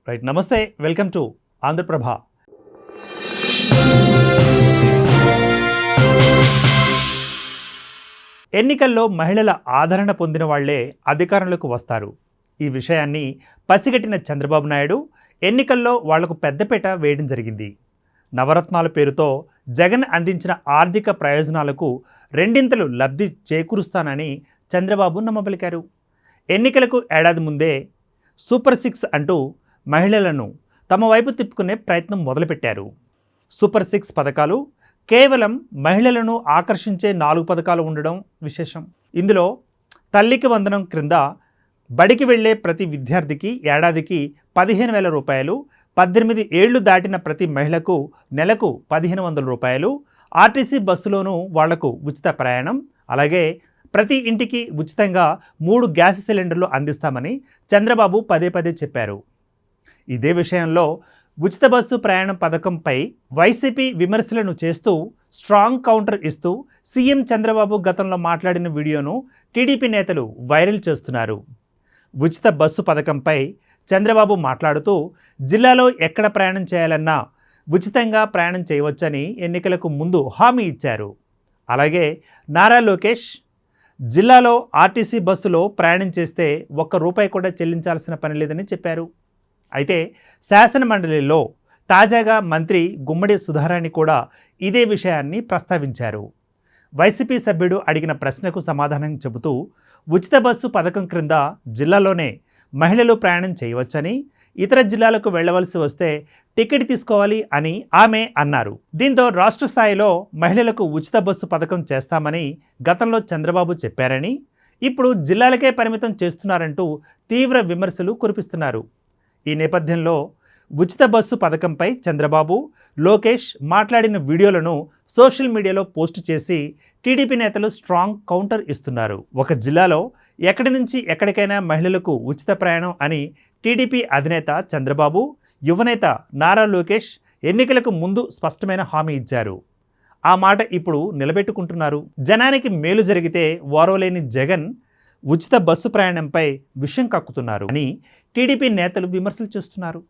Right, నమస్తే, welcome to Andhraprabha. ఎన్నికల్లో మహిళల ఆదరణ పొందిన వాళ్లే అధికారంలోకి వస్తారు. ఈ విషయాన్ని పసిగట్టిన చంద్రబాబు నాయుడు ఎన్నికల్లో వాళ్లకు పెద్దపీట వేయడం జరిగింది. నవరత్నాల పేరుతో జగన్ అందించిన ఆర్థిక ప్రయోజనాలకు రెండింతలు లబ్ధి చేకూరుస్తానని చంద్రబాబు నమ్మబలికారు. ఎన్నికలకు ఏడాది ముందే సూపర్ 6 అంటూ మహిళలను తమ వైపు తిప్పుకునే ప్రయత్నం మొదలుపెట్టారు. సూపర్ 6 పథకాలు కేవలం మహిళలను ఆకర్షించే 4 పథకాలు ఉండడం విశేషం. ఇందులో తల్లికి వందనం క్రింద బడికి వెళ్లే ప్రతి విద్యార్థికి ఏడాదికి 15,000 రూపాయలు, 18 ఏళ్లు దాటిన ప్రతి మహిళకు నెలకు 1,500 రూపాయలు, ఆర్టీసీ బస్సులోనూ వాళ్లకు ఉచిత ప్రయాణం, అలాగే ప్రతి ఇంటికి ఉచితంగా 3 గ్యాస్ సిలిండర్లు అందిస్తామని చంద్రబాబు పదే పదే చెప్పారు. ఇదే విషయంలో ఉచిత బస్సు ప్రయాణం పథకంపై వైసీపీ విమర్శలను చేస్తూ స్ట్రాంగ్ కౌంటర్ ఇస్తూ సీఎం చంద్రబాబు గతంలో మాట్లాడిన వీడియోను టీడీపీ నేతలు వైరల్ చేస్తున్నారు. ఉచిత బస్సు పథకంపై చంద్రబాబు మాట్లాడుతూ జిల్లాలో ఎక్కడ ప్రయాణం చేయాలన్నా ఉచితంగా ప్రయాణం చేయవచ్చని ఎన్నికలకు ముందు హామీ ఇచ్చారు. అలాగే నారా లోకేష్ జిల్లాలో ఆర్టీసీ బస్సులో ప్రయాణం చేస్తే ₹1 కూడా చెల్లించాల్సిన పని లేదని చెప్పారు. అయితే శాసనమండలిలో తాజాగా మంత్రి గుమ్మడి సుధారాణి కూడా ఇదే విషయాన్ని ప్రస్తావించారు. వైసీపీ సభ్యుడు అడిగిన ప్రశ్నకు సమాధానం చెబుతూ ఉచిత బస్సు పథకం క్రింద జిల్లాలోనే మహిళలు ప్రయాణం చేయవచ్చని, ఇతర జిల్లాలకు వెళ్లవలసి వస్తే టికెట్ తీసుకోవాలి అని ఆమె అన్నారు. దీంతో రాష్ట్ర స్థాయిలో మహిళలకు ఉచిత బస్సు పథకం చేస్తామని గతంలో చంద్రబాబు చెప్పారని, ఇప్పుడు జిల్లాలకే పరిమితం చేస్తున్నారంటూ తీవ్ర విమర్శలు కురిపిస్తున్నారు. ఈ నేపథ్యంలో ఉచిత బస్సు పథకంపై చంద్రబాబు, లోకేష్ మాట్లాడిన వీడియోలను సోషల్ మీడియాలో పోస్టు చేసి టీడీపీ నేతలు స్ట్రాంగ్ కౌంటర్ ఇస్తున్నారు. ఒక జిల్లాలో ఎక్కడి నుంచి ఎక్కడికైనా మహిళలకు ఉచిత ప్రయాణం అని టీడీపీ అధినేత చంద్రబాబు, యువనేత నారా లోకేష్ ఎన్నికలకు ముందు స్పష్టమైన హామీ ఇచ్చారు. ఆ మాట ఇప్పుడు నిలబెట్టుకుంటున్నారు. జనానికి మేలు జరిగితే ఓర్వలేని జగన్ ఉచిత బస్సు ప్రయాణంపై విషం కక్కుతున్నారు అని టీడీపీ నేతలు విమర్శలు చేస్తున్నారు.